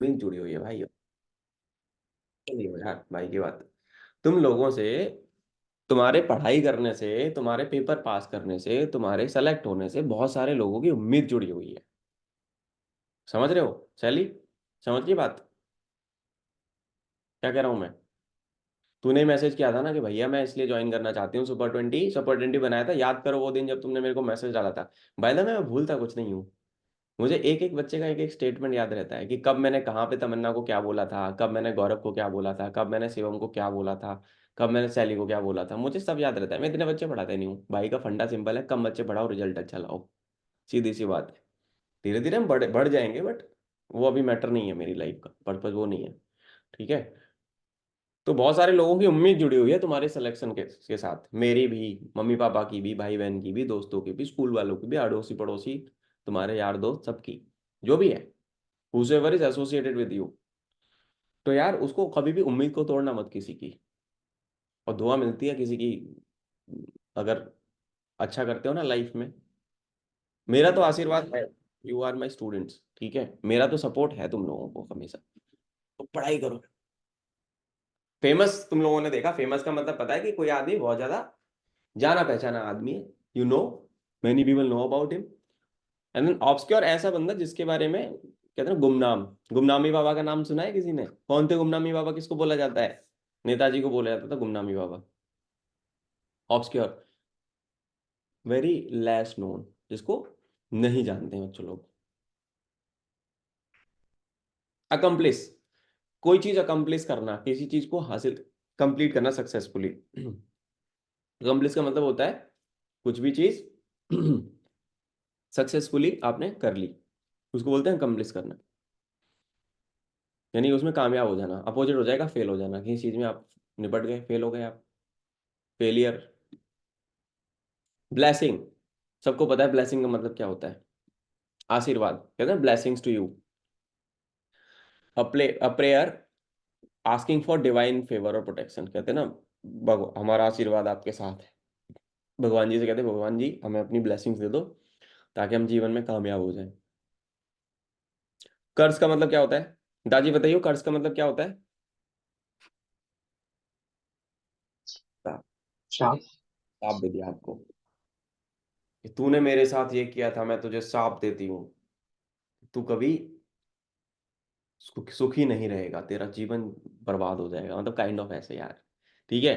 उम्मीद जुड़ी हुई है भाई। नहीं हो यार भाई की बात। तुम लोगों से, तुम्हारे पढ़ाई करने से, तुम्हारे पेपर पास करने से, तुम्हारे सेलेक्ट होने से बहुत सारे लोगों की उम्मीद जुड़ी हुई है। समझ रहे हो शैली? समझ गई बात? क्या कह रहा हूं मैं? तूने मैसेज किया था ना कि भैया मैं इसलिए ज्वाइन करना चाहती हूँ सुपर 20। सुपर 20 बनाया था, याद करो वो दिन जब तुमने मेरे को मैसेज डाला था। बाय द वे, मैं भूलता कुछ नहीं हूँ। मुझे एक एक बच्चे का एक एक स्टेटमेंट याद रहता है कि कब मैंने कहाँ पे तमन्ना को क्या बोला था, कब मैंने गौरव को क्या बोला था, कब मैंने शिवम को क्या बोला था, कब मैंने सैली को क्या बोला था। मुझे सब याद रहता है। मैं इतने बच्चे पढ़ाते नहीं हूँ भाई, का फंडा सिंपल है, कम बच्चे पढ़ाओ, रिजल्ट अच्छा लाओ। सीधी सी बात है। धीरे धीरे हम बढ़ जाएंगे, बट वो अभी मैटर नहीं है, मेरी लाइफ का पर्पज वो नहीं है। ठीक है। तो बहुत सारे लोगों की उम्मीद जुड़ी हुई है तुम्हारे सिलेक्शन के साथ, मेरी भी, मम्मी पापा की भी, भाई बहन की भी, दोस्तों की भी, स्कूल वालों की भी, अड़ोसी पड़ोसी, तुम्हारे यार दोस्त, सबकी, जो भी है, whosoever is associated with you. तो यार उसको कभी भी उम्मीद को तोड़ना मत किसी की। और दुआ मिलती है किसी की, अगर अच्छा करते हो ना लाइफ में। मेरा तो आशीर्वाद है, यू आर माई स्टूडेंट्स, ठीक है, मेरा तो सपोर्ट है तुम लोगों को हमेशा। तो पढ़ाई करो। फेमस, तुम लोगों ने देखा, फेमस का मतलब पता है कि कोई आदमी बहुत ज्यादा जाना पहचाना आदमी है। You know, many people know about him. And then obscure, ऐसा बंदा जिसके बारे में कहते हैं ना, गुमनाम। गुमनामी बाबा का नाम सुना है किसी ने? कौन थे गुमनामी बाबा? किसको बोला जाता है? नेताजी को बोला जाता था Gumnami Baba. Obscure, very less known, जिसको नहीं जानते हैं बच्चों लोग। अकम्प्लिस, कोई चीज अकम्प्लिस करना, किसी चीज को हासिल, कंप्लीट करना सक्सेसफुली। अकम्प्लिस का मतलब होता है कुछ भी चीज सक्सेसफुली आपने कर ली, उसको बोलते हैं अकम्प्लिस करना। यानी उसमें कामयाब हो जाना, अपोजिट हो जाएगा फेल हो जाना। किसी चीज में आप निपट गए, फेल हो गए आप, फेलियर। ब्लेसिंग, सबको पता है ब्लेसिंग का मतलब क्या होता है। आशीर्वाद, कहते हैं blessings to you. A prayer asking for divine favour और प्रोटेक्शन, कहते हैं ना, हमारा आशीर्वाद आपके साथ है। भगवान जी से कहते हैं, भगवान जी हमें अपनी ब्लेसिंग्स दे दो ताकि हम जीवन में कामयाब हो जाएं। कर्ज का मतलब क्या होता है? दादी बताइए, कर्ज का मतलब क्या होता है? श्राप। साफ दे दिया आपको कि तूने मेरे साथ ये किया था, मैं तुझे साफ देती हूँ। तू कभी सुखी नहीं रहेगा, तेरा जीवन बर्बाद हो जाएगा, मतलब काइंड ऑफ ऐसे यार। ठीक है।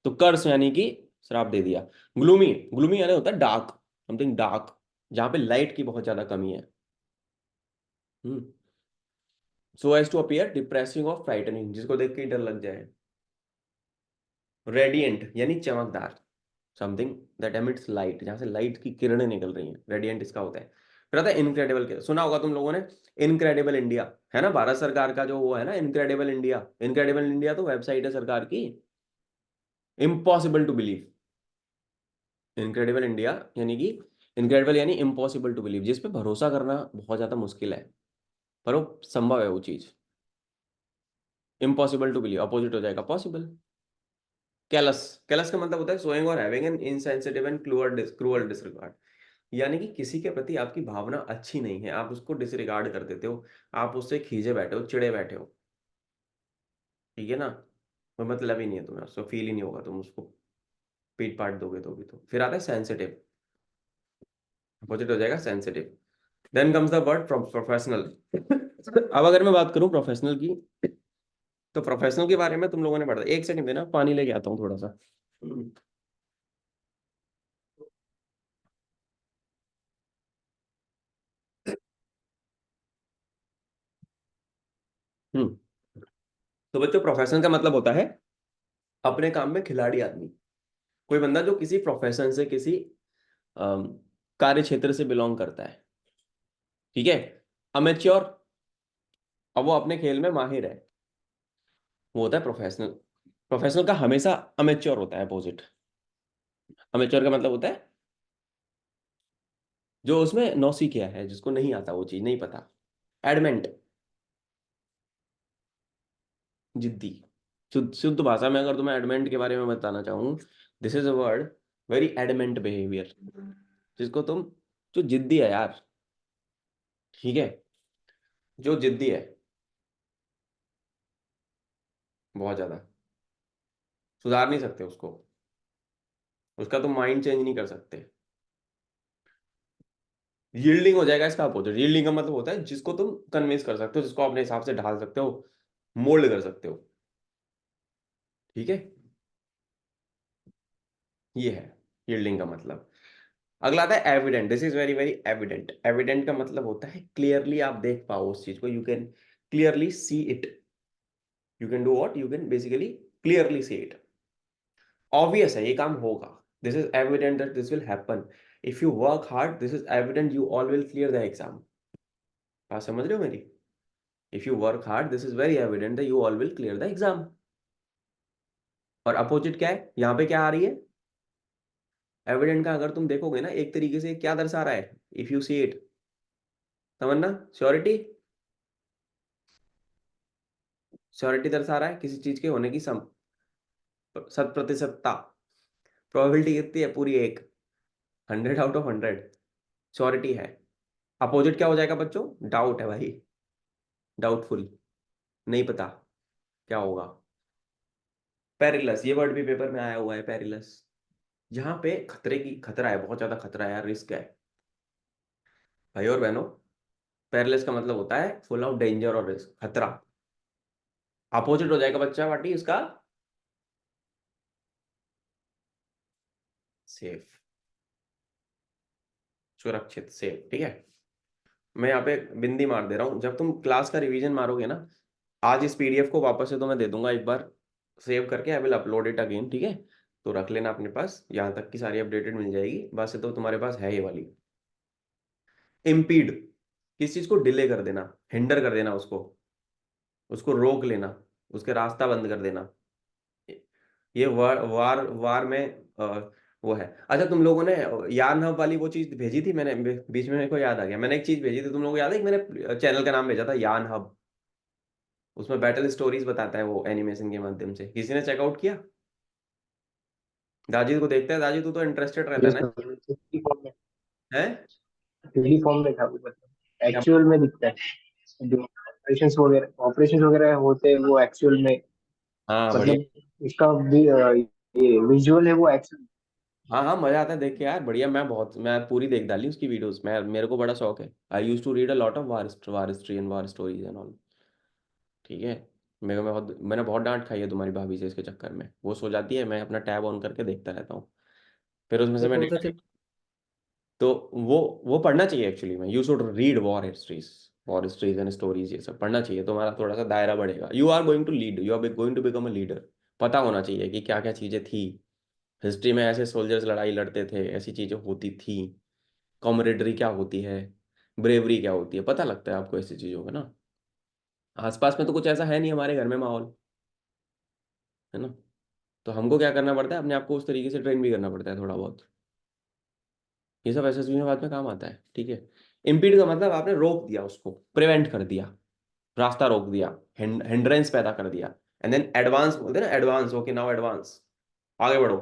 तो कर्स यानी कि श्राप दे दिया। ग्लूमी, ग्लूमी यानी होता है डार्क, समथिंग डार्क, जहां पे लाइट की बहुत ज्यादा कमी है। Hmm. So as to appear depressing और फ्राइटनिंग, जिसको देख के ही डर लग जाए। रेडिएंट यानी चमकदार, समथिंग दैट एमिट्स लाइट, जहां से लाइट की किरणें निकल रही हैं, रेडिएंट इसका होता है। फिर आता है इनक्रेडिबल, के सुना होगा तुम लोगों ने, इनक्रेडिबल इंडिया, है ना, भारत सरकार का जो वो है ना, इनक्रेडिबल इंडिया। इनक्रेडिबल इंडिया तो वेबसाइट है सरकार की। Impossible to believe, incredible India यानी कि, इनक्रेडिबल यानी इम्पॉसिबल टू बिलीव, जिस पे भरोसा करना बहुत ज्यादा मुश्किल है, पर वो संभव है वो चीज। इम्पॉसिबल टू बिलीव अपोजिट हो जाएगा पॉसिबल। कैलस, कैलस का मतलब होता है सोइंग और having an insensitive and cruel disregard. यानी कि किसी के प्रति आपकी भावना अच्छी नहीं है, आप उसको डिसरिगार्ड कर देते हो, आप उससे खींचे बैठे हो, चिड़े बैठे हो। ठीक है ना? कोई मतलब ही नहीं है तुम्हें, उसको फील ही नहीं होगा, तुम उसको पीट पाट दोगे तो भी। तो फिर आता है सेंसिटिव, अपोजिट हो जाएगा sensitive. Then comes the word professional. अब अगर मैं बात करूं प्रोफेशनल की, तो प्रोफेशनल के बारे में तुम लोगों ने पढ़ा था। एक सेकंड देना, पानी लेके आता हूँ थोड़ा सा। हम्म। तो बच्चों, प्रोफेशनल का मतलब होता है अपने काम में खिलाड़ी आदमी। कोई बंदा जो किसी प्रोफेशन से, किसी अम, कार्य क्षेत्र से बिलोंग करता है। ठीक है। अमेच्योर, अब वो अपने खेल में माहिर है, वो होता है प्रोफेशनल। प्रोफेशनल का हमेशा अमेच्योर होता है अपोजिट। अमेच्योर का मतलब होता है जो उसमें नौसिखिया है, जिसको नहीं आता, वो चीज नहीं पता। एडमेंट, जिद्दी। शुद्ध शुद्ध भाषा में अगर तुम्हें एडमेंट के बारे में बताना चाहूँ, this is a word, very adamant behaviour, जिसको तुम, जो जिद्दी है यार। ठीक है, जो जिद्दी है, बहुत ज्यादा। सुधार नहीं सकते उसको, उसका तुम माइंड चेंज नहीं कर सकते। यील्डिंग हो जाएगा इसका अपोजिट। यील्डिंग का मतलब होता है जिसको तुम कन्विंस कर सकते हो, जिसको अपने हिसाब से ढाल सकते हो, मोल्ड कर सकते हो। ठीक है, ये है यील्डिंग का मतलब। अगला आता है evident. This is very very evident. Evident का मतलब होता है क्लियरली आप देख पाओ उस चीज को, you can clearly see it. You can do what, you can basically clearly see it. Obvious है ये काम होगा। This is evident that this will happen. If you work hard, this is evident you all will clear the exam. बात समझ रहे हो मेरी? If you work hard, this is very evident that you all will clear the exam. और opposite क्या है यहाँ पे, क्या आ रही है? एविडेंट का अगर तुम देखोगे ना एक तरीके से क्या दर्शा रहा है, इफ यू सी इट, समझना, श्योरिटी। श्योरिटी दर्शा रहा है किसी चीज के होने की, सम, 100%। प्रोबेबिलिटी कितनी है? पूरी एक, 100 आउट ऑफ 100 श्योरिटी है। अपोजिट क्या हो जाएगा बच्चों? डाउट है भाई, डाउटफुल, नहीं पता क्या होगा। पेरिलस, ये वर्ड भी पेपर में आया हुआ है, पेरिलस। यहाँ पे खतरे की, खतरा है, बहुत ज्यादा खतरा है यार, रिस्क है भाई और बहनों। पेरिलस का मतलब होता है फुल ऑफ डेंजर और रिस्क, खतरा। अपोजिट हो जाएगा बच्चा पार्टी इसका, सेफ, सुरक्षित, सेफ। ठीक है, मैं यहाँ पे बिंदी मार दे रहा हूँ। जब तुम क्लास का रिवीजन मारोगे ना, आज इस पीडीएफ को वापस से तो मैं दे दूंगा एक बार सेव करके, I will upload it again. ठीक है, तो रख लेना अपने पास, यहाँ तक की सारी अपडेटेड मिल जाएगी। बस से तो तुम्हारे पास है ये वाली। इम्पीड, किस चीज को डिले कर देना, हिंडर कर देना उसको, उसको रोक लेना, उसके रास्ता बंद कर देना। ये वार वार वार में वो है। अच्छा, तुम लोगों ने यान हब वाली वो चीज भेजी थी मैंने, बीच में मेरे को याद आ गया, मैंने एक चीज भेजी थी तुम लोगों को याद है? कि मैंने चैनल का नाम भेजा था यान हब। उसमें बैटल स्टोरीज बताता है वो एनिमेशन के माध्यम से। किसी ने चेकआउट किया? दाजी को देखता है, दाजी तू तो इंटरेस्टेड रहता है यस ना? सर, 3D फॉर्म में, है 3D फॉर्म में था वो, मतलब क्या? एक्चुअल में दिखता है। जो ऑपरेशंस वगैरह होते हैं वो एक्चुअल में, हाँ बढ़िया। मतलब इसका भी ये विजुअल है वो एक्चुअल। हाँ हाँ, मजा आता है देख के यार, बढ़िया। मैं पूरी देख डाली उसकी वीडियोस। मैं, मेरे को बड़ा शौक है। I used to read a lot of war history and war stories and all. ठीक है, मेरे को, मैंने बहुत डांट खाई है तुम्हारी भाभी से इसके चक्कर में। वो सो जाती है, मैं अपना टैब ऑन करके देखता रहता हूँ, फिर उसमें से मेरे मैं को तो डेटा। सिर्फ तो वो पढ़ना चाहिए एक्चुअली में। You should read war histories and stories, ये सब पढ़ना चाहिए। तुम्हारा थोड़ा सा दायरा बढ़ेगा। You are going to lead, you are going to become a leader. पता होना चाहिए कि क्या क्या चीजें थी हिस्ट्री में, ऐसे सोल्जर्स लड़ाई लड़ते थे, ऐसी चीजें होती थी, कॉमरेडरी क्या होती है, ब्रेवरी क्या होती है, पता लगता है आपको ऐसी चीजों का ना। आसपास में तो कुछ ऐसा है नहीं हमारे घर में माहौल, है ना? तो हमको क्या करना पड़ता है, अपने आप को उस तरीके से ट्रेन भी करना पड़ता है थोड़ा बहुत। ये सब एसएसबी में बाद में काम आता है। ठीक है, इम्पीड का मतलब आपने रोक दिया, उसको प्रिवेंट कर दिया, रास्ता रोक दिया, हिंड्रेंस पैदा कर दिया। एंड देन एडवांस बोलते हैं ना, एडवांस, ओके नाउ एडवांस, आगे बढ़ो,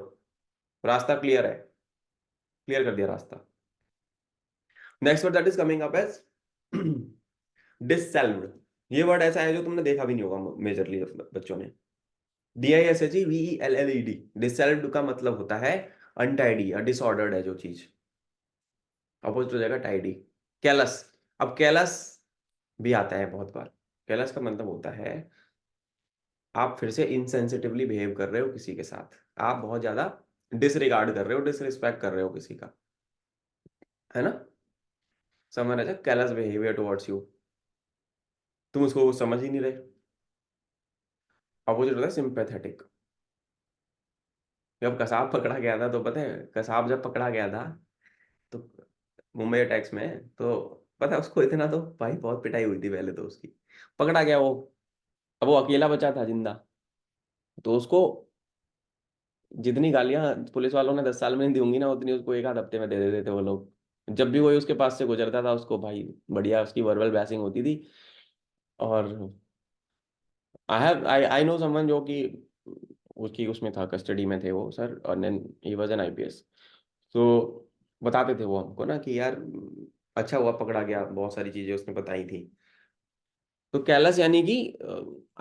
रास्ता क्लियर है, क्लियर कर दिया रास्ता। Next word that is coming up as dissolved. ये वर्ड ऐसा है जो तुमने देखा भी नहीं होगा मेजरली बच्चों ने। DISHEVELLED। डिससेल्व्ड का मतलब होता है अनटाइडी या डिसऑर्डर्ड है जो चीज। अपोजिट हो जाएगा टाइडी। कैलस, अब कैलस भी आता है बहुत बार। कैलस का मतलब होता है आप फिर से इनसेंसिटिवली बिहेव कर रहे हो किसी के साथ, आप बहुत ज्यादा डिसरिगार्ड कर रहे हो, डिसरिस्पेक्ट कर रहे हो किसी का, है ना? समझ रहे, कैलस बिहेवियर टुवर्ड्स यू, तुम उसको समझ ही नहीं रहे। अपोजिट होता है सिंपैथेटिक। जब कसाब पकड़ा गया था, तो पता है कसाब जब पकड़ा गया था, तो मुंबई अटैक्स में, तो पता है उसको इतना, तो भाई बहुत पिटाई हुई थी पहले तो उसकी। पकड़ा गया वो, अब वो अकेला बचा था जिंदा, तो उसको जितनी गालियां पुलिस वालों ने 10 साल में नहीं दी होंगी ना, उतनी उसको एक आध हफ्ते में दे देते थे वो लोग। जब भी कोई उसके पास से गुजरता था, उसको भाई बढ़िया उसकी वर्बल बैसिंग होती थी। और आई आई नो समवन जो कि उसकी उसमें था, कस्टडी में थे वो सर, और then he was an IPS। तो बताते थे वो हमको ना कि यार अच्छा हुआ पकड़ा गया, बहुत सारी चीजें उसने बताई थी। तो कैलस यानी कि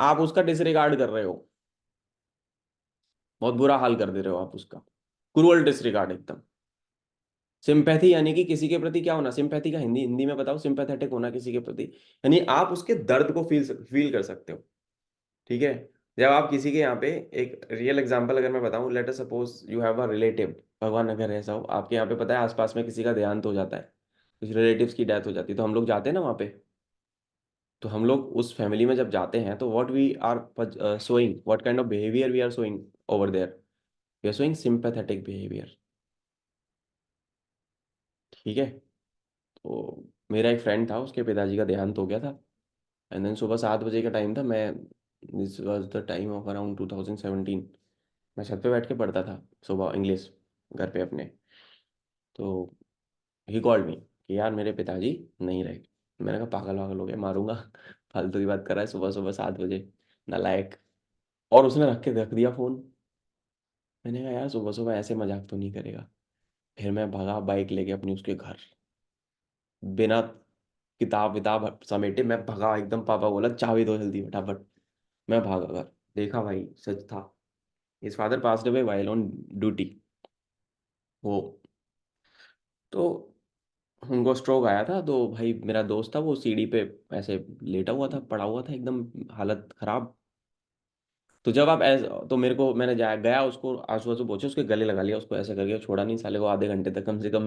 आप उसका डिसरिगार्ड कर रहे हो, बहुत बुरा हाल कर दे रहे हो आप उसका। क्रूअल डिसरिगार्ड एकदम। सिंपैथी यानी कि किसी के प्रति क्या होना, सिंपैथी का हिंदी हिंदी में बताओ, सिंपैथेटिक होना किसी के प्रति, यानी आप उसके दर्द को फील कर सकते हो। ठीक है। जब आप किसी के यहाँ पे, एक रियल एग्जांपल अगर मैं बताऊं, let us suppose you have a relative, भगवान अगर ऐसा हो आपके यहाँ पे, पता है आसपास में किसी का देहांत हो जाता है, कुछ रिलेटिव्स की डेथ हो जाती है, तो हम लोग जाते हैं ना वहाँ पे। तो हम लोग उस फैमिली में जब जाते हैं तो what we are showing, what kind of behaviour we are showing over there, we are showing sympathetic behaviour. ठीक है। तो मेरा एक फ्रेंड था, उसके पिताजी का देहांत हो गया था। एंड देन सुबह 7 बजे का टाइम था, मैं, this was the time of around 2017, मैं छत पे बैठ के पढ़ता था सुबह इंग्लिश घर पे अपने। तो ही कॉल्ड मी कि यार मेरे पिताजी नहीं रहे। मैंने कहा पागल वागल हो गया, मारूंगा फालतू की बात कर रहा है सुबह सुबह 7 बजे, नालायक। और उसने रख दिया फोन। मैंने कहा यार सुबह सुबह ऐसे मजाक तो नहीं करेगा। फिर मैं भागा बाइक लेके अपनी उसके घर, बिना किताब विताब समेटे मैं भागा एकदम। पापा बोला चाबी दो जल्दी फटाफट। मैं भागा घर, देखा भाई सच था, his father passed away while on duty. वो, तो उनको स्ट्रोक आया था। तो भाई मेरा दोस्त था, वो सीढ़ी पे ऐसे लेटा हुआ था, पड़ा हुआ था एकदम, हालत खराब। तो जब आप ऐसे, तो मेरे को, मैंने गया उसको आंसू आंसू पोंछे, उसके गले लगा लिया उसको, ऐसे करके छोड़ा नहीं साले को आधे घंटे तक कम से कम।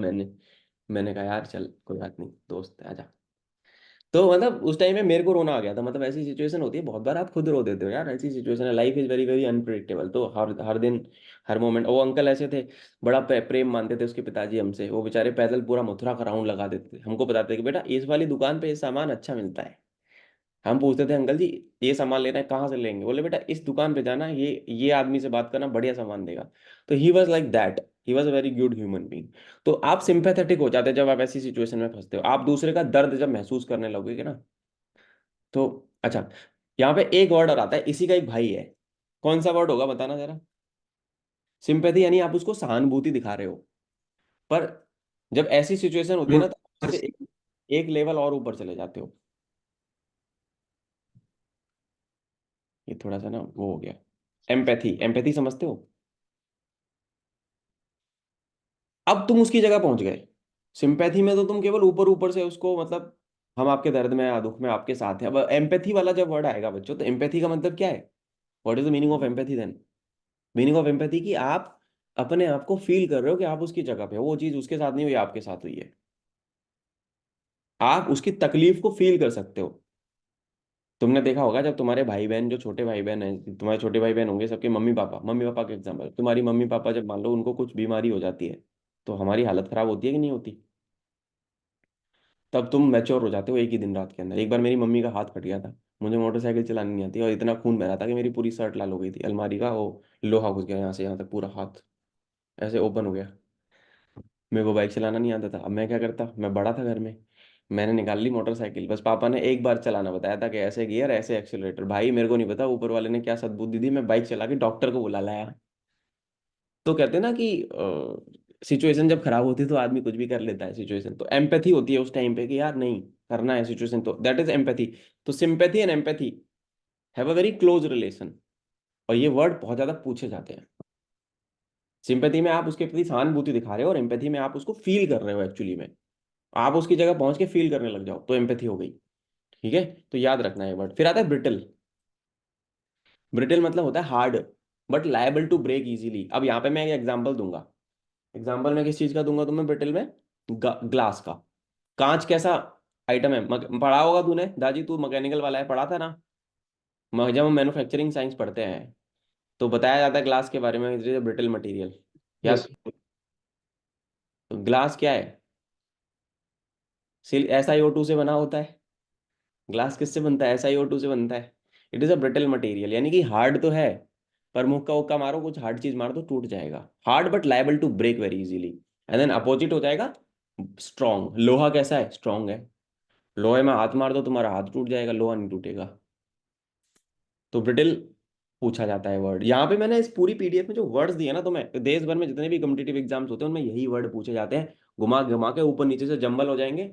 मैंने कहा यार चल कोई बात नहीं दोस्त आजा। तो मतलब उस टाइम में मेरे को रोना आ गया था। मतलब ऐसी सिचुएशन होती है, बहुत बार आप खुद रो देते हो यार, ऐसी सिचुएशन है, life is very very unpredictable. तो हर हर दिन, हर मोमेंट, वो अंकल ऐसे थे, बड़ा प्रेम मानते थे उसके पिताजी हमसे। वो बेचारे पैदल पूरा मथुरा का राउंड लगा देते थे, हमको बताते थे कि बेटा इस वाली दुकान पे ये सामान अच्छा मिलता है। हम पूछते थे अंकल जी ये सामान लेना है कहाँ से लेंगे, बोले बेटा इस दुकान पे जाना, ये आदमी से बात करना, बढ़िया सामान देगा। तो he was like that, he was a very good human being. तो आप सिंपैथेटिक हो जाते हैं जब आप ऐसी सिचुएशन में फंसते हो, आप दूसरे का दर्द जब महसूस करने लगोगे ना। तो अच्छा, यहाँ पे एक वर्ड और आता है, इसी का एक भाई है। कौन सा वर्ड होगा बताना जरा। सिंपैथी यानी आप उसको सहानुभूति दिखा रहे हो। पर जब ऐसी सिचुएशन होती है ना, तो आप उससे एक लेवल और ऊपर चले जाते हो। ये थोड़ा सा ना वो हो गया। एम्पैथी, एम्पैथी समझते हो। अब तुम उसकी जगह पहुंच गए। सिंपैथी में तो तुम केवल ऊपर ऊपर से उसको, मतलब हम आपके दर्द में या दुख में आपके साथ हैं। अब एम्पैथी वाला जब वर्ड आएगा बच्चों, तो एम्पैथी का मतलब क्या है, what is the meaning of empathy then. Meaning of empathy कि आप अपने आप को फील कर रहे हो कि आप उसकी जगह पे हो, वो चीज उसके साथ नहीं हुई आपके साथ हुई है। आप उसकी तकलीफ को फील कर सकते हो। तुमने देखा होगा जब तुम्हारे भाई बहन, जो छोटे भाई बहन हैं, तुम्हारे छोटे भाई बहन होंगे सबके मम्मी पापा के एग्जाम्पल, तुम्हारी मम्मी पापा जब मान लो उनको कुछ बीमारी हो जाती है, तो हमारी हालत खराब होती है कि नहीं होती। तब तुम मैच्योर हो जाते हो एक ही दिन रात के अंदर। एक बार मेरी मम्मी का हाथ कट गया था, मुझे मोटरसाइकिल चलानी नहीं आती, और इतना खून बह रहा था कि मेरी पूरी शर्ट लाल हो गई थी, अलमारी का वो लोहा घुस गया यहाँ से यहाँ तक, पूरा हाथ ऐसे ओपन हो गया। मेरे को बाइक चलाना नहीं आता था। अब मैं क्या करता, मैं बड़ा था घर में, मैंने निकाल ली मोटरसाइकिल। बस पापा ने एक बार चलाना बताया था कि ऐसे गियर ऐसे एक्सीलरेटर, भाई मेरे को नहीं पता ऊपर वाले ने क्या सद्बुद्धि दी, मैं बाइक चला के डॉक्टर को बुला लाया। तो कहते हैं ना कि सिचुएशन जब खराब होती है तो आदमी कुछ भी कर लेता है। सिचुएशन तो एम्पैथी होती है उस टाइम पे कि यार नहीं करना है सिचुएशन, तो दैट इज एम्पैथी। तो sympathy and empathy have a very close relation, और ये वर्ड बहुत ज्यादा पूछे जाते हैं। सिंपैथी में आप उसके प्रति सहानुभूति दिखा रहे हो, और एम्पैथी में आप उसको फील कर रहे हो एक्चुअली में। आप उसकी जगह पहुंच के फील करने लग जाओ तो एम्पैथी हो गई। ठीक है। तो याद रखना है वर्ड। फिर आता है ब्रिटल। ब्रिटल मतलब होता है hard, but liable to break easily. अब यहाँ पे मैं एक एग्जांपल दूंगा। एग्जाम्पल मैं किस चीज का दूंगा तुम्हें ब्रिटल में, ग्लास का। कांच कैसा आइटम है, पढ़ा होगा तूने, दादी तू मैकेनिकल वाला है, पढ़ा था ना। जब हम मैन्युफैक्चरिंग साइंस पढ़ते हैं तो बताया जाता है ग्लास के बारे में, ब्रिटल मटेरियल। याद, यस। ग्लास क्या है, सिल SiO2 से बना होता है। ग्लास किससे बनता है, SiO2 से बनता है। It is a brittle material, यानी कि हार्ड तो है, पर मुक्का उक्का मारो, कुछ हार्ड चीज मारो तो टूट जाएगा। Hard but liable to break very easily. And then opposite हो जाएगा स्ट्रॉन्ग। लोहा कैसा है, स्ट्रॉन्ग है। लोहे में हाथ मार दो तुम्हारा हाथ टूट जाएगा, लोहा नहीं टूटेगा। तो ब्रिटल पूछा जाता है वर्ड। यहाँ पे मैंने इस पूरी PDF में जो वर्ड्स दिए ना, तो मैं देश भर में जितने भी कम्पिटेटिव एग्जाम्स होते हैं उनमें यही वर्ड पूछे जाते हैं। घुमा घुमा के ऊपर नीचे से जंबल हो जाएंगे,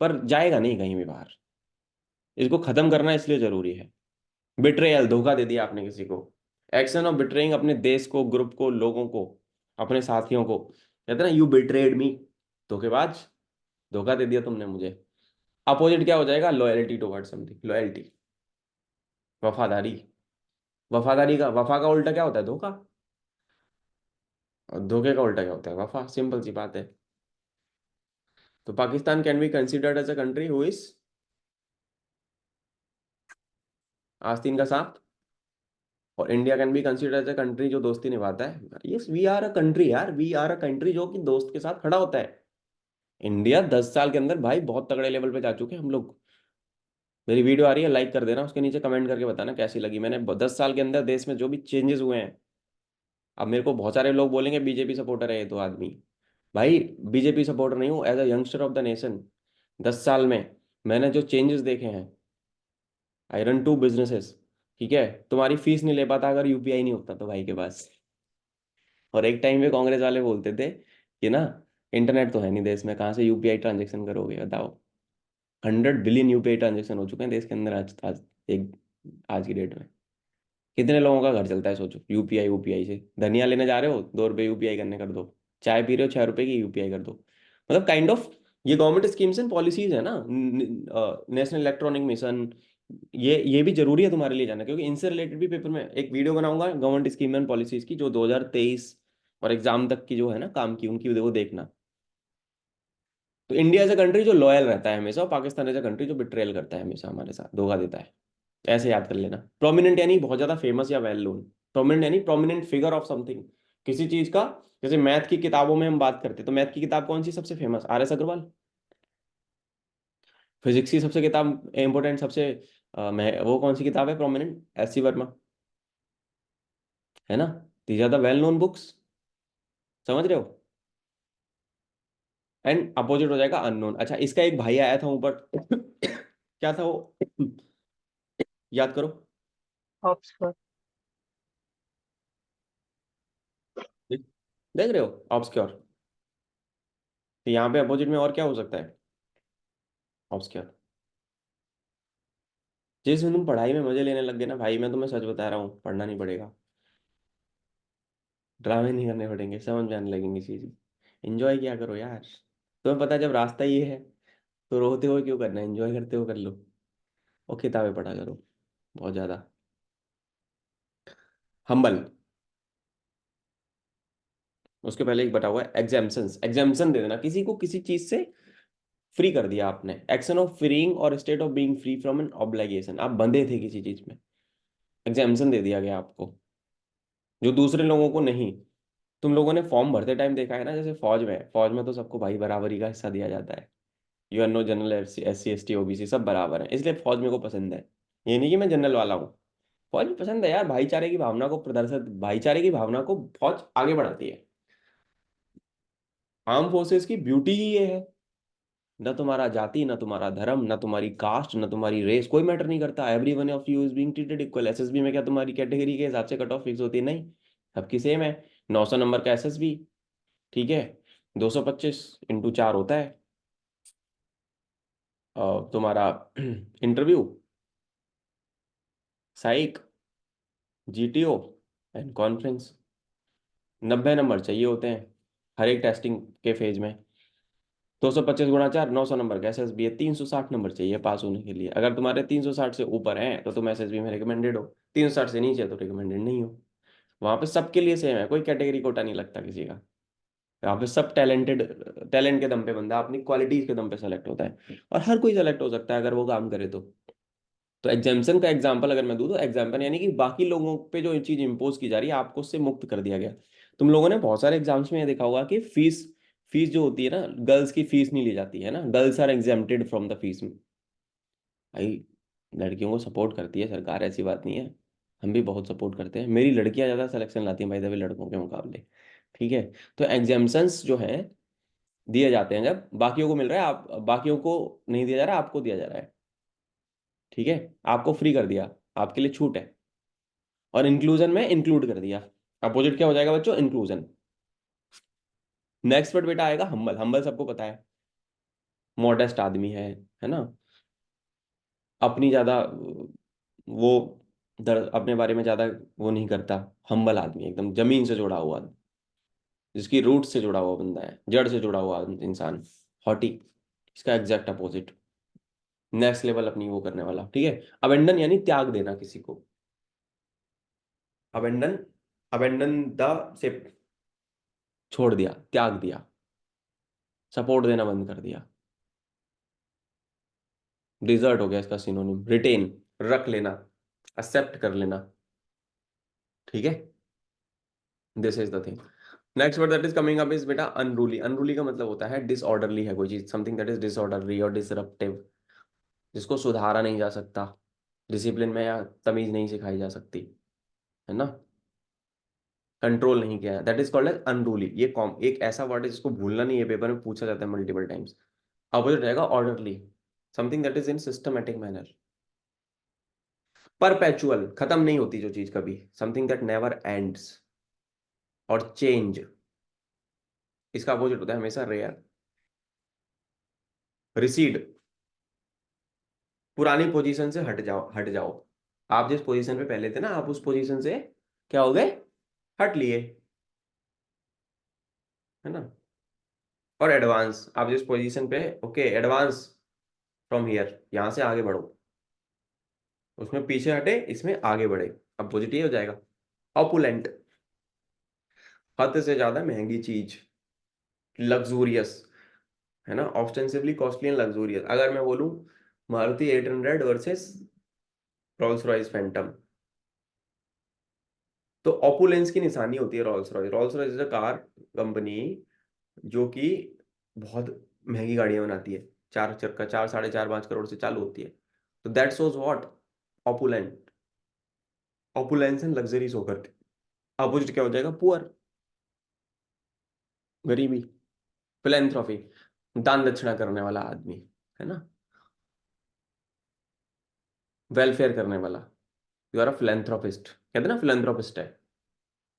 पर जाएगा नहीं कहीं भी बाहर। इसको खत्म करना इसलिए जरूरी है। बिट्रेयल, धोखा दे दिया आपने किसी को। एक्शन ऑफ बिट्रेइंग, अपने देश को, ग्रुप को, लोगों को, अपने साथियों को। कहते हैं ना, यू बिट्रेड मी, धोखेबाज, धोखा दे दिया तुमने मुझे। अपोजिट क्या हो जाएगा? लॉयल्टी टुवर्ड समथिंग, लॉयल्टी, वफादारी। वफादारी का, वफा का उल्टा क्या होता है? धोखा। और धोखे का उल्टा क्या होता है? वफा। सिंपल सी बात है। तो Pakistan can be considered as a country who is आस्तीन का सांप, और India can be considered as a country जो दोस्ती निभाता है। Yes, we are a country यार, वी आर अ कंट्री जो कि दोस्त के साथ खड़ा होता है। इंडिया 10 साल के अंदर भाई बहुत तगड़े लेवल पे जा चुके हैं हम लोग। मेरी वीडियो आ रही है, लाइक कर देना, उसके नीचे कमेंट करके बताना कैसी लगी। मैंने 10 साल के अंदर देश में जो भी चेंजेस हुए हैं। अब मेरे को बहुत सारे लोग बोलेंगे बीजेपी सपोर्टर है ये तो आदमी। भाई, बीजेपी सपोर्टर नहीं हूँ, as a youngster of the nation. 10 साल में मैंने जो चेंजेस देखे हैं। I run 2 businesses. ठीक है। तुम्हारी फीस नहीं ले पाता अगर यूपीआई नहीं होता तो भाई के पास। और एक टाइम पे कांग्रेस वाले बोलते थे कि ना, इंटरनेट तो है नहीं देश में, कहाँ से यूपीआई ट्रांजेक्शन करोगे बताओ। 100 बिलियन यूपीआई ट्रांजेक्शन हो चुके हैं देश के अंदर आज आज एक आज की डेट में। कितने लोगों का घर चलता है सोचो, यूपीआई यूपीआई से। धनिया लेने जा रहे हो, 2 रुपये यूपीआई करने कर दो। चाय पी रहे हो, 6 रुपए की यूपीआई कर दो। मतलब काइंड ऑफ, ये गवर्नमेंट स्कीम्स एंड पॉलिसीज है ना। नेशनल इलेक्ट्रॉनिक मिशन, ये भी जरूरी है तुम्हारे लिए जानना, क्योंकि इनसे रिलेटेड भी पेपर में एक वीडियो बनाऊंगा गवर्नमेंट स्कीम एंड पॉलिसीज की, जो 2023 और एग्जाम तक की जो है ना काम की, उनकी वो देखना। तो इंडिया एज अ कंट्री जो लॉयल रहता है हमेशा, और पाकिस्तान एज अ कंट्री जो बिट्रेयल करता है हमेशा, हमारे साथ धोखा देता है। ऐसे याद कर लेना। प्रोमिनेंट यानी बहुत ज्यादा फेमस या वेल नोन। प्रोमिनेंट यानी प्रोमिनेंट फिगर ऑफ समथिंग, किसी चीज का। जैसे मैथ की किताबों में हम बात करते हैं, तो मैथ की किताब कौन सी सबसे फेमस? RS अग्रवाल। फिजिक्स की सबसे किताब इंपोर्टेंट सबसे वो कौन सी किताब है प्रोमिनेंट? SC वर्मा। है ना? These are the well known books. समझ रहे हो? एंड अपोजिट हो जाएगा अननोन। अच्छा, इसका एक भाई आया था ऊपर क्या था वो? याद करो। ऑक्सफोर्ड। देख देख रहे हो? ऑब्सक्योर। तो यहाँ पे अपोजिट में और क्या हो सकता है? ऑब्सक्योर। जिस दिन तुम पढ़ाई में मजे लेने लग गए ना भाई, मैं तुम्हें सच बता रहा हूँ, पढ़ना नहीं पड़ेगा। ड्रामे नहीं करने पड़ेंगे, समझ में आने लगेंगी चीजें। एंजॉय किया करो यार। तुम्हें पता है जब रास्ता ये है, तो रोते हुए क्यों करना है, एंजॉय करते हुए कर लो। और किताबें पढ़ा करो, बहुत ज्यादा। हम्बल। उसके पहले एक बता हुआ है एग्जाम्पशंस। एग्जाम्पशन दे देना किसी को, किसी चीज से फ्री कर दिया आपने। एक्शन ऑफ फ्रीइंग और state of being free from an obligation, आप बंधे थे किसी चीज में, एग्जाम्पशन दे दिया गया आपको, जो दूसरे लोगों को नहीं। तुम लोगों ने फॉर्म भरते टाइम देखा है ना, जैसे फौज में तो सबको भाई बराबरी का हिस्सा दिया जाता है। No general, SC ST OBC सब बराबर है, इसलिए फौज मेरे को पसंद है। ये नहीं कि मैं जनरल वाला हूँ। फौज भी पसंद है यार, भाईचारे की भावना को प्रदर्शित, भाईचारे की भावना को फौज आगे बढ़ाती है। आर्म फोर्सेस की ब्यूटी ही ये है। न तुम्हारा जाति, न तुम्हारा धर्म, न तुम्हारी कास्ट, न तुम्हारी रेस, कोई मैटर नहीं करता। Every one of you is being treated equal. SSB में क्या तुम्हारी कैटेगरी के हिसाब से कट ऑफ फिक्स होती है? नहीं, सबकी सेम है। 900 नंबर का SSB। ठीक है। 225 × 4 होता है तुम्हारा interview, psych, GTO and conference. 90 नंबर चाहिए होते हैं हर एक टेस्टिंग के फेज में। 225 × 4, 900 नंबर का SSB है। 360 नंबर चाहिए पास होने के लिए। अगर तुम्हारे 360 से ऊपर हैं तो तुम SSB में रिकमेंडेड हो। 360 से नीचे तो रिकमेंडेड नहीं हो। वहां पे सबके लिए सेम है, कोई कैटेगरी कोटा नहीं लगता किसी का। यहाँ पे सब टैलेंटेड, टैलेंट के दम पे बंदा अपनी क्वालिटीज के दम पे सेलेक्ट होता है। और हर कोई सेलेक्ट हो सकता है अगर वो काम करे तो एग्जाम्पशन का एग्जांपल अगर मैं दूं, तो एग्जाम्पल यानी कि बाकी लोगों पे जो चीज इंपोज की जा रही है, आपको उससे मुक्त कर दिया गया। तुम लोगों ने बहुत सारे एग्जाम्स में ये देखा होगा कि फीस फीस जो होती है ना, गर्ल्स की फीस नहीं ली जाती है ना, girls are exempted from the fees. भाई, लड़कियों को सपोर्ट करती है सरकार, ऐसी बात नहीं है। हम भी बहुत सपोर्ट करते हैं, मेरी लड़कियां ज्यादा सिलेक्शन लाती हैं भाई द वे लड़कों के मुकाबले। ठीक है। तो एग्जाम्पशंस जो है दिए जाते हैं जब बाकियों को मिल रहा है, आप बाकियों को नहीं दिया जा रहा, आपको दिया जा रहा है। ठीक है। आपको फ्री कर दिया, आपके लिए छूट है। और इंक्लूजन में इंक्लूड कर दिया। अपोजिट क्या हो जाएगा बच्चों? इंक्लूजन। नेक्स्ट वर्ड बेटा आएगा हम्बल। हम्बल सबको पता है, मॉडेस्ट आदमी है ना। अपनी ज्यादा वो दर्द अपने बारे में ज्यादा वो नहीं करता, हम्बल आदमी, एकदम जमीन से जुड़ा हुआ आदमी, जिसकी रूट से जुड़ा हुआ बंदा है, जड़ से जुड़ा हुआ इंसान, हॉटी। इसका एग्जैक्ट अपोजिट, नेक्स्ट लेवल अपनी वो करने वाला, ठीक है। अबेंडन यानी त्याग देना किसी को, अबेंडन, अबेंडन द से छोड़ दिया, त्याग दिया, सपोर्ट देना बंद कर दिया। डिजर्ट हो गया इसका सिनोनिम, रिटेन, रख लेना, एक्सेप्ट कर लेना, ठीक है। This is the thing. Next word that is coming up is बेटा अनरूली। अनरूली का मतलब होता है डिसऑर्डरली है कोई चीज, समथिंग दैट इज डिसऑर्डरली और डिसरप्टिव, जिसको सुधारा नहीं जा सकता, डिसिप्लिन में या तमीज नहीं सिखाई जा सकती, है ना, कंट्रोल नहीं किया, that is called as unruly. ये कॉम एक ऐसा वर्ड है जिसको भूलना नहीं है, पेपर में पूछा जाता है मल्टीपल टाइम्स। अपोजिट रहेगा orderly, something that is in systematic manner. Perpetual, खत्म नहीं होती जो चीज कभी, समथिंग दैट नेवर एंड्स। और चेंज, इसका अपोजिट होता है हमेशा रेयर। रिसीड, पुरानी पोजीशन से हट जाओ, हट जाओ। आप जिस पोजीशन पे पहले थे ना, आप उस पोजीशन से क्या हो गए, हट लिए, है ना। और एडवांस, आप जिस पोजीशन पे, ओके एडवांस फ्रॉम हियर, यहां से आगे बढ़ो, उसमें पीछे हटे, इसमें आगे बढ़े, अब पॉजिटिव हो जाएगा। ऑपुलेंट, हद से ज्यादा महंगी चीज, लग्जूरियस, है ना, ऑस्टेंसिवली कॉस्टली एंड लग्जूरियस। अगर मैं बोलूं Maruti 800 versus Rolls Royce Phantom, तो ऑपुलेंस की निशानी होती है Rolls Royce. Rolls Royce is a car company जो कि बहुत महंगी गाड़ियां बनाती है, 4 चक्का, 4, 4.5, 5 करोड़ से चालू होती है। तो that shows what, opulent, opulence and luxuries होकर के। अपोजिट क्या हो जाएगा, पुअर, गरीबी। फिलेंथ्रॉफी, दान दक्षिणा करने वाला आदमी, है ना, वेलफेयर करने वाला, यू आर अ फिलेंथ्रोपिस्ट, कहते हैं ना फिलेंथ्रोपिस्ट है,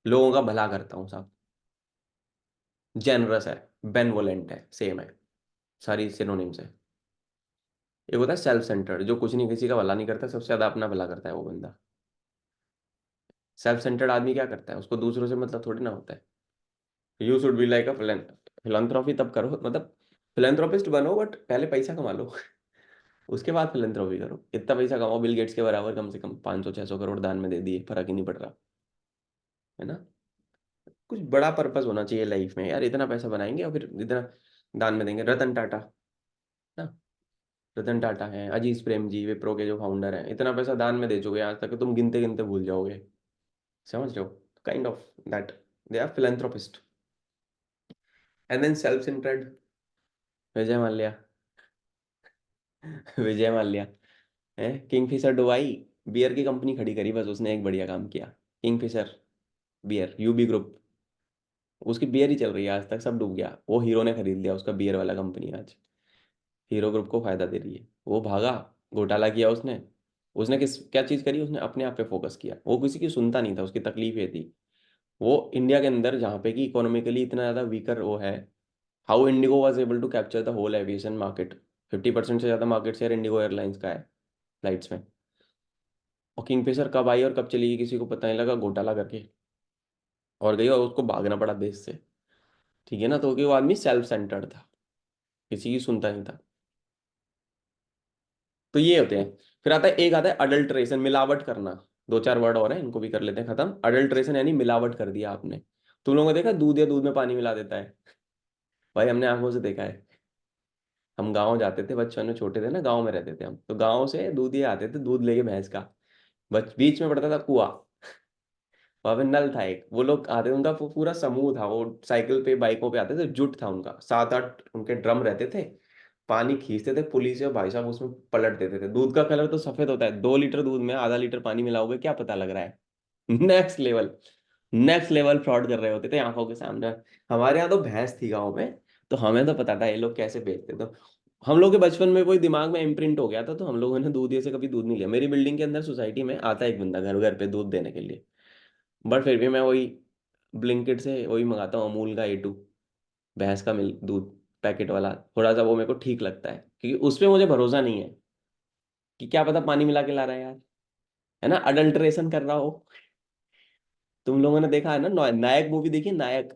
लोगों का भला करता हूँ साहब। जेनरस है, बेनवोलेंट है, सेम है, सारी सिनोनिम्स है। एक होता है सेल्फ सेंटर्ड, जो कुछ नहीं, किसी का भला नहीं करता, सबसे ज्यादा अपना भला करता है वो बंदा। सेल्फ सेंटर्ड आदमी क्या करता है, उसको दूसरों से मतलब थोड़ी ना होता है। You should be like a philanthropy तब करो, मतलब फिलेंथ्रोपिस्ट बनो, बट पहले पैसा कमा लो, उसके बाद फिलेंथ्रोपी करो। इतना पैसा कमाओ, बिल गेट्स के बराबर, कम से कम 500 600 करोड़ दान में दे दिए, फर्क ही नहीं पड़ रहा, है ना। कुछ बड़ा पर्पस होना चाहिए लाइफ में यार, इतना पैसा बनाएंगे और फिर इतना दान में देंगे। रतन टाटा ना, रतन टाटा है, अजीज प्रेम जी, विप्रो के जो फाउंडर हैं, इतना पैसा दान में दे चुके हैं आज तक कि तुम गिनते गिनते भूल जाओगे, समझ रहे हो, kind of that, they are philanthropist. And then self centred, Vijay Mallya, Vijay Mallya है, किंगफिशर डुबाई, बियर की कंपनी खड़ी करी, बस उसने एक बढ़िया काम किया, किंगफिशर बियर, यूबी ग्रुप, उसकी बियर ही चल रही है आज तक, सब डूब गया, वो हीरो ने खरीद लिया उसका बियर वाला कंपनी आज, हीरो ग्रुप को फायदा दे रही है। वो भागा, घोटाला किया उसने, उसने किस क्या चीज करी, उसने अपने आप पे फोकस किया, वो किसी की सुनता नहीं था, उसकी तकलीफ ये थी। वो इंडिया के अंदर जहाँ पे कि इकोनॉमिकली इतना ज्यादा वीकर वो है, how IndiGo was able to capture the whole aviation market, 50% से ज्यादा मार्केट शेयर इंडिगो एयरलाइंस का है फ्लाइट्स में। और किंगफिशर कब आई और कब चली गई किसी को पता नहीं लगा, घोटाला करके और गई, और उसको भागना पड़ा देश से, ठीक है ना। तो कि वो आदमी सेल्फ सेंटर्ड था, किसी की सुनता नहीं था। तो ये होते हैं। फिर आता है, एक आता है अडल्ट्रेशन, मिलावट करना। दो चार वर्ड और हैं, इनको भी कर लेते हैं खत्म। अडल्ट्रेशन यानी मिलावट कर दिया आपने। तुम लोगों ने देखा दूध या दूध में पानी मिला देता है, भाई हमने आंखों से देखा है। हम गाँव जाते थे बचपन में, छोटे थे ना, गाँव में रहते थे हम, तो गाँव से दूध ये आते थे, दूध लेके भैंस का, बच बीच में पड़ता था कुआं, वहां पे नल था एक, वो लोग आते, उनका पूरा समूह था, वो साइकिल पे बाइकों पे आते थे, जुट था उनका, 7 8 उनके ड्रम रहते थे, पानी खींचते थे पुलिस या भाई साहब, उसमें पलट देते थे। दूध का कलर तो सफेद होता है, 2 लीटर दूध में आधा लीटर पानी मिलाओगे, क्या पता लग रहा है। Next level, next level fraud कर रहे होते थे आंखों के सामने। हमारे यहाँ तो भैंस थी गाँव में, तो हमें तो पता था ये लोग कैसे बेचते। तो हम लोग के बचपन में कोई दिमाग में इम्प्रिंट हो गया था, तो हम लोगों ने दूध ये से कभी दूध नहीं लिया। मेरी बिल्डिंग के अंदर सोसाइटी में आता है एक बंदा घर घर पे दूध देने के लिए, बट फिर भी मैं वही ब्लिंकिट से वही मंगाता हूँ, अमूल का A2, भैंस का मिल्क दूध, पैकेट वाला, थोड़ा सा वो मेरे को ठीक लगता है, क्योंकि उस पे मुझे भरोसा नहीं है कि क्या पता पानी मिला के ला रहा है यार, है ना, अडल्ट्रेशन कर रहा हो। तुम लोगों ने देखा है ना, नायक मूवी देखी, नायक।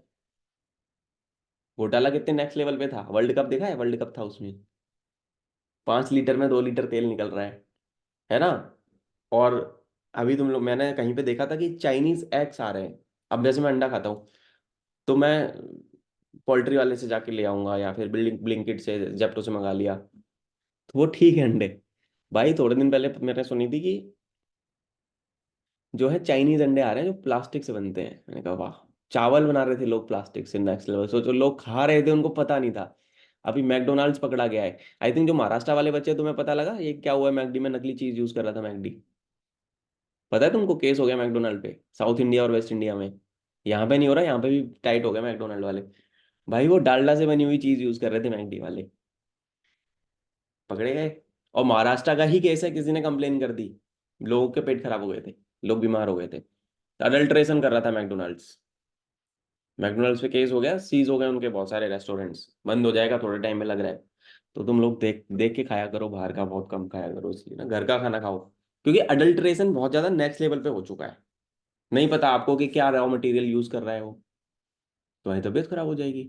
घोटाला कितने नेक्स्ट लेवल पे था, वर्ल्ड कप देखा है, वर्ल्ड कप था उसमें, 5 लीटर में 2 लीटर तेल निकल रहा है ना। और अभी तुम लोग, मैंने कहीं पे देखा था कि चाइनीज एग्स आ रहे हैं। अब जैसे मैं अंडा खाता हूँ, तो मैं पोल्ट्री वाले से जाके ले आऊंगा, या फिर ब्लिंकिट से, जेप्टो से मंगा लिया, तो वो ठीक है अंडे। भाई थोड़े दिन पहले मैंने सुनी थी कि जो है चाइनीज अंडे आ रहे हैं जो प्लास्टिक से बनते हैं। मैंने कहा वाह। चावल बना रहे थे लोग प्लास्टिक से, नेक्स्ट लेवल। सोचो, लोग खा रहे थे, उनको पता नहीं था। अभी मैकडोनाल्ड्स पकड़ा गया है। आई थिंक जो महाराष्ट्र वाले बच्चे, तुम्हें पता लगा ये क्या हुआ है, मैकडी में नकली चीज यूज कर रहा था मैकडी। पता है तुमको, केस हो गया मैकडोनाल्ड पे, साउथ इंडिया और वेस्ट इंडिया में। यहाँ पे नहीं हो रहा, यहाँ पे भी टाइट हो गया मैकडोनाल्ड वाले। भाई वो डालडा से बनी हुई चीज यूज कर रहे थे मैकडी वाले, पकड़े गए। और महाराष्ट्र का ही केस है, किसी ने कंप्लेन कर दी, लोगों के पेट खराब हो गए थे, लोग बीमार हो गए थे। अडल्ट्रेशन कर रहा था मैकडोनाल्ड्स। मैकडोनल्ड्स पे केस हो गया, सीज हो गए उनके बहुत सारे रेस्टोरेंट्स, बंद हो जाएगा थोड़े टाइम में लग रहा है। तो तुम लोग देख देख के खाया करो, बाहर का बहुत कम खाया करो, इसलिए ना घर का खाना खाओ। क्योंकि अडल्ट्रेशन बहुत ज्यादा नेक्स्ट लेवल पे हो चुका है। नहीं पता आपको कि क्या रॉ मटेरियल यूज कर रहा है वो, तुम्हारी तबीयत खराब हो जाएगी।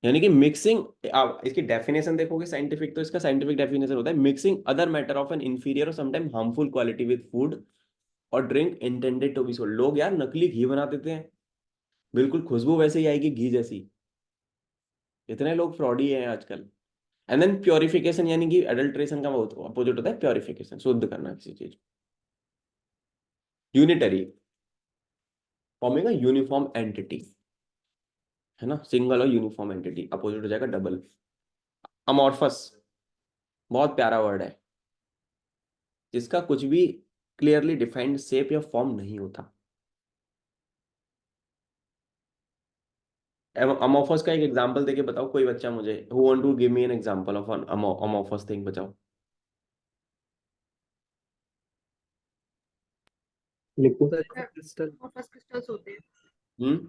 यानी कि मिक्सिंग, आप इसकी डेफिनेशन देखोगे साइंटिफिक, तो इसका साइंटिफिक डेफिनेशन होता है mixing other matter of an inferior or sometime harmful quality with food or drink intended to be sold. लोग यार नकली घी बना देते हैं, बिल्कुल खुशबू वैसे ही आएगी घी जैसी। इतने लोग फ्रॉडी हैं आजकल। एंड देन प्योरिफिकेशन, यानी कि अडल्ट्रेशन का अपोजिट होता है प्योरिफिकेशन, शुद्ध करना किसी चीज। Unitary, forming a uniform entity, है ना, सिंगल और यूनिफॉर्म एंटिटी, अपोजिट हो जाएगा डबल। अमॉर्फस, बहुत प्यारा वर्ड है, जिसका कुछ भी क्लियरली डिफाइंड शेप या फॉर्म नहीं होता। अमॉर्फस का एक एग्जांपल देके बताओ कोई बच्चा मुझे, who want to give me an example of an amorphous thing, बताओ। लिक्विड। Sir crystal. वापस क्रिस्टल्स होते हैं। हम्म।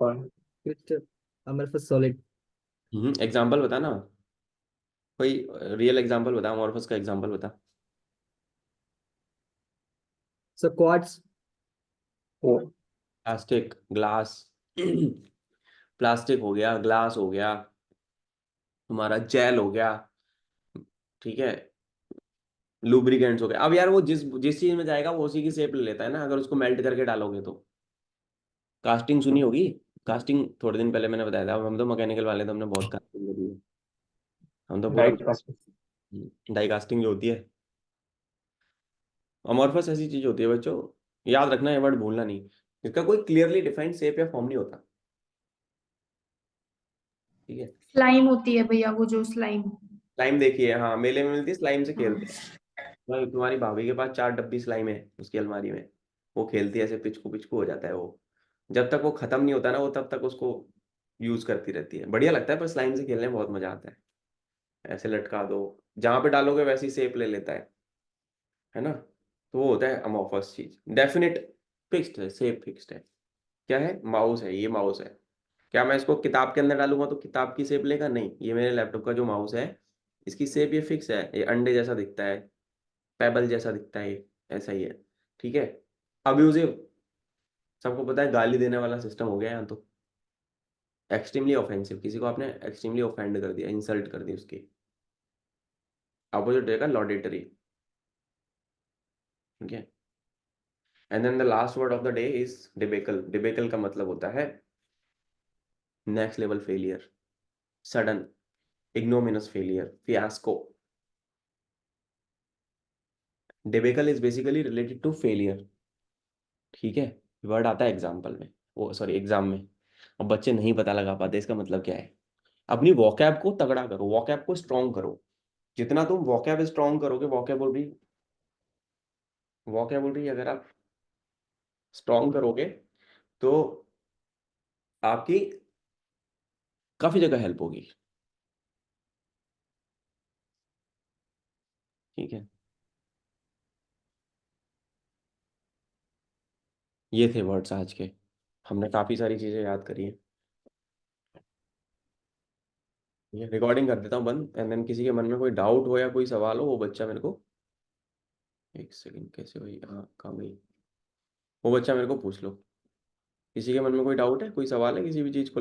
और क्रिस्टल अमरफस सॉलिड। एग्जांपल बता ना, कोई रियल एग्जांपल बता, अमॉर्फस का एग्जांपल बता। Sir quartz. वो प्लास्टिक, ग्लास। प्लास्टिक हो गया, ग्लास हो गया, तुम्हारा जेल हो गया, ठीक है, लुब्रिकेंट्स हो गया। अब यार वो जिस जिस चीज में जाएगा वो उसी की शेप ले लेता है ना, अगर उसको मेल्ट करके डालोगे तो। कास्टिंग सुनी होगी, कास्टिंग थोड़े दिन पहले मैंने बताया था, हम तो मैकेनिकल वाले तो हमने बहुत कास्टिंग करी है। हम तो पूरा डाइट का। डाई कास्टिंग जो होती है। अमॉर्फस ऐसी चीज होती है बच्चों, याद रखना, ये वर्ड भूलना नहीं। इसका कोई क्लियरली डिफाइंड शेप या फॉर्म नहीं होता, ठीक है। स्लाइम होती है भैया, वो जो स्लाइम। स्लाइम देखिए, हाँ मेले में मिलती है, स्लाइम से हाँ। खेलते हैं। तुम्हारी भाभी के पास 4 डब्बी स्लाइम है उसकी अलमारी में, वो खेलती है ऐसे, पिचकू पिचकू हो जाता है वो। जब तक वो खत्म नहीं होता ना, वो तब तक उसको यूज करती रहती है, बढ़िया लगता है, पर स्लाइम से खेलने में बहुत मजा आता है। ऐसे लटका दो, जहां पे डालोगे वैसी शेप ले लेता है ना। तो वो होता है अमॉर्फस चीज, डेफिनेट फिक्स्ड है, शेप फिक्स्ड है। क्या है, माउस है, ये माउस है। क्या मैं इसको किताब के अंदर डालूंगा तो किताब की शेप लेगा, नहीं। ये मेरे लैपटॉप का जो माउस है, इसकी शेप ये फिक्स है, ये अंडे जैसा दिखता है, पेबल जैसा दिखता है ये, ऐसा ही है, ठीक है। अब्यूजिव, सबको पता है गाली देने वाला सिस्टम हो गया यहाँ तो। एक्सट्रीमली ऑफेंसिव, किसी को आपने एक्सट्रीमली ऑफेंड कर दिया, इंसल्ट कर दी उसकी। अपोजिट रहेगा लॉडेटरी, ठीक है। And then the last word of the day is debacle. Debacle का मतलब होता है next level failure, sudden, ignominious failure, fiasco. Debacle is basically related to failure, ठीक है। वर्ड आता है एग्जाम्पल में, वो सॉरी एग्जाम में। अब बच्चे नहीं पता लगा पाते इसका मतलब क्या है। अपनी वोकैब को तगड़ा करो, वोकैब को स्ट्रॉन्ग करो। जितना तुम वोकैब स्ट्रॉन्ग करोगे, वोकेबुलरी, वोकेबुलरी अगर आप स्ट्रॉन्ग करोगे, तो आपकी काफी जगह हेल्प होगी, ठीक है। ये थे वर्ड्स आज के, हमने काफी सारी चीजें याद करी हैं। ये रिकॉर्डिंग कर देता हूँ बंद, एंड देन किसी के मन में कोई डाउट हो या कोई सवाल हो, वो बच्चा मेरे को एक सेकंड, कैसे भाई, हाँ कहाँ गई वो? बच्चा मेरे को पूछ लो, किसी के मन में कोई डाउट है, कोई सवाल है किसी भी चीज़ को